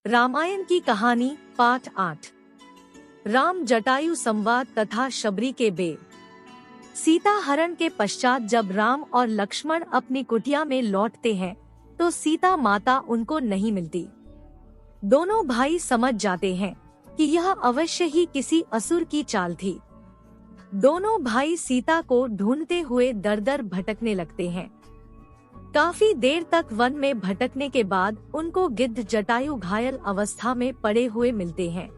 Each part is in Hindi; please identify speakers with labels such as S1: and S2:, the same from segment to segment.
S1: रामायण की कहानी पाठ 8। राम जटायु संवाद तथा शबरी के बेर। सीता हरण के पश्चात जब राम और लक्ष्मण अपनी कुटिया में लौटते हैं तो सीता माता उनको नहीं मिलती। दोनों भाई समझ जाते हैं कि यह अवश्य ही किसी असुर की चाल थी। दोनों भाई सीता को ढूंढते हुए दर दर भटकने लगते हैं। काफी देर तक वन में भटकने के बाद उनको गिद्ध जटायु घायल अवस्था में पड़े हुए मिलते हैं।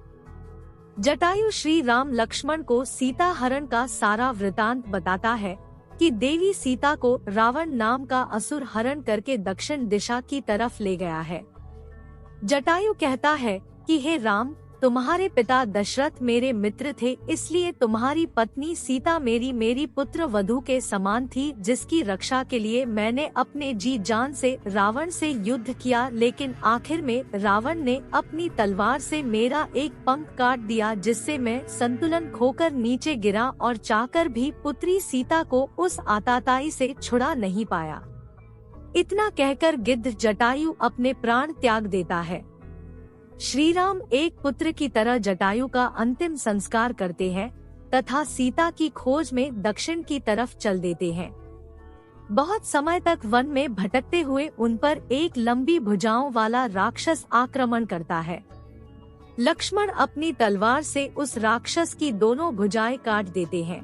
S1: जटायु श्री राम लक्ष्मण को सीता हरण का सारा वृतांत बताता है कि देवी सीता को रावण नाम का असुर हरण करके दक्षिण दिशा की तरफ ले गया है। जटायु कहता है कि हे राम, तुम्हारे पिता दशरथ मेरे मित्र थे, इसलिए तुम्हारी पत्नी सीता मेरी पुत्र वधू के समान थी, जिसकी रक्षा के लिए मैंने अपने जी जान से रावण से युद्ध किया। लेकिन आखिर में रावण ने अपनी तलवार से मेरा एक पंख काट दिया, जिससे मैं संतुलन खोकर नीचे गिरा और चाहकर भी पुत्री सीता को उस आतताई से छुड़ा नहीं पाया। इतना कहकर गिद्ध जटायु अपने प्राण त्याग देता है। श्री राम एक पुत्र की तरह जटायु का अंतिम संस्कार करते हैं तथा सीता की खोज में दक्षिण की तरफ चल देते हैं। बहुत समय तक वन में भटकते हुए उन पर एक लंबी भुजाओं वाला राक्षस आक्रमण करता है। लक्ष्मण अपनी तलवार से उस राक्षस की दोनों भुजाएं काट देते हैं।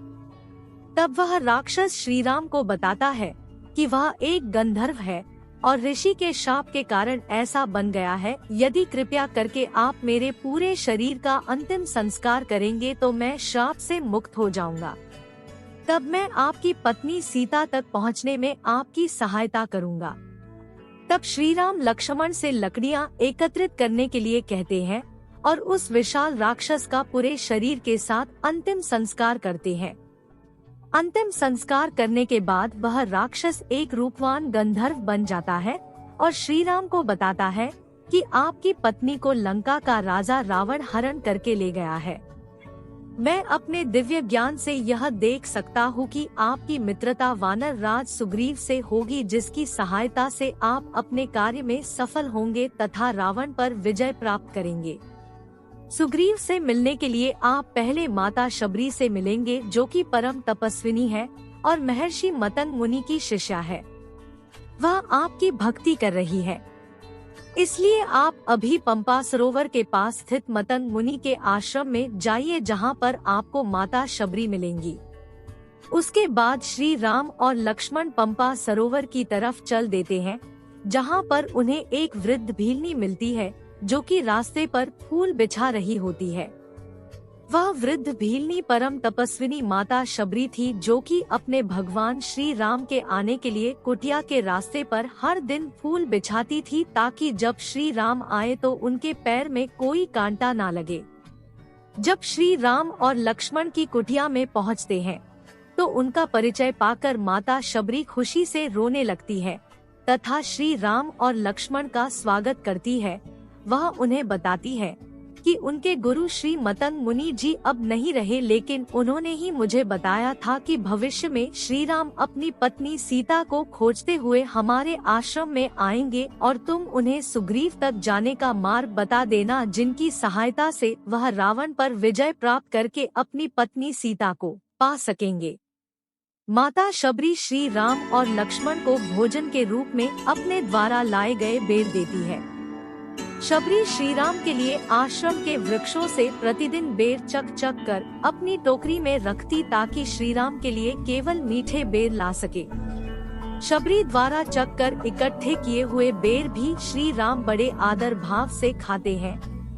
S1: तब वह राक्षस श्री राम को बताता है कि वह एक गंधर्व है और ऋषि के शाप के कारण ऐसा बन गया है। यदि कृपया करके आप मेरे पूरे शरीर का अंतिम संस्कार करेंगे तो मैं शाप से मुक्त हो जाऊंगा। तब मैं आपकी पत्नी सीता तक पहुंचने में आपकी सहायता करूंगा। तब श्री राम लक्ष्मण से लकड़ियां एकत्रित करने के लिए कहते हैं और उस विशाल राक्षस का पूरे शरीर के साथ अंतिम संस्कार करते हैं। अंतिम संस्कार करने के बाद वह राक्षस एक रूपवान गंधर्व बन जाता है और श्री राम को बताता है कि आपकी पत्नी को लंका का राजा रावण हरण करके ले गया है। मैं अपने दिव्य ज्ञान से यह देख सकता हूँ कि आपकी मित्रता वानर राज सुग्रीव से होगी, जिसकी सहायता से आप अपने कार्य में सफल होंगे तथा रावण पर विजय प्राप्त करेंगे। सुग्रीव से मिलने के लिए आप पहले माता शबरी से मिलेंगे, जो कि परम तपस्विनी है और महर्षि मतंग मुनि की शिष्या है। वह आपकी भक्ति कर रही है, इसलिए आप अभी पंपा सरोवर के पास स्थित मतंग मुनि के आश्रम में जाइए, जहां पर आपको माता शबरी मिलेंगी। उसके बाद श्री राम और लक्ष्मण पंपा सरोवर की तरफ चल देते हैं, जहां पर उन्हें एक वृद्ध भीलनी मिलती है जो कि रास्ते पर फूल बिछा रही होती है। वह वृद्ध भीलनी परम तपस्विनी माता शबरी थी, जो कि अपने भगवान श्री राम के आने के लिए कुटिया के रास्ते पर हर दिन फूल बिछाती थी, ताकि जब श्री राम आए तो उनके पैर में कोई कांटा ना लगे। जब श्री राम और लक्ष्मण की कुटिया में पहुंचते हैं तो उनका परिचय पाकर माता शबरी खुशी से रोने लगती है तथा श्री राम और लक्ष्मण का स्वागत करती है। वह उन्हें बताती है कि उनके गुरु श्री मतंग मुनि जी अब नहीं रहे, लेकिन उन्होंने ही मुझे बताया था कि भविष्य में श्री राम अपनी पत्नी सीता को खोजते हुए हमारे आश्रम में आएंगे और तुम उन्हें सुग्रीव तक जाने का मार्ग बता देना, जिनकी सहायता से वह रावण पर विजय प्राप्त करके अपनी पत्नी सीता को पा सकेंगे। माता शबरी श्री राम और लक्ष्मण को भोजन के रूप में अपने द्वारा लाए गए बेर देती है। शबरी श्री राम के लिए आश्रम के वृक्षों से प्रतिदिन बेर चक कर अपनी टोकरी में रखती, ताकि श्री राम के लिए केवल मीठे बेर ला सके। शबरी द्वारा चक कर इकट्ठे किए हुए बेर भी श्री राम बड़े आदर भाव से खाते हैं,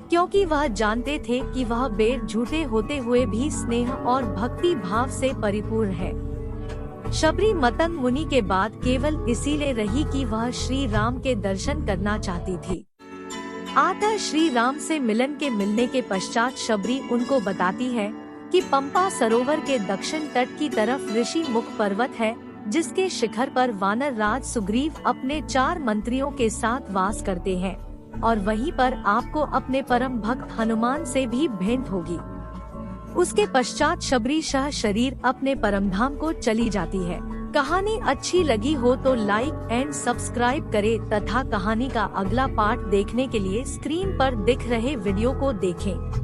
S1: क्योंकि वह जानते थे कि वह बेर झूठे होते हुए भी स्नेह और भक्ति भाव से परिपूर्ण है। शबरी मतंग मुनि के बाद केवल इसीलिए रही कि वह श्री राम के दर्शन करना चाहती थी। आकर श्री राम से मिलने के पश्चात शबरी उनको बताती है कि पंपा सरोवर के दक्षिण तट की तरफ ऋषि मुख पर्वत है, जिसके शिखर पर वानर राज सुग्रीव अपने 4 मंत्रियों के साथ वास करते हैं और वहीं पर आपको अपने परम भक्त हनुमान से भी भेंट होगी। उसके पश्चात शबरी शरीर अपने परमधाम को चली जाती है। कहानी अच्छी लगी हो तो लाइक एंड सब्सक्राइब करें तथा कहानी का अगला पार्ट देखने के लिए स्क्रीन पर दिख रहे वीडियो को देखें।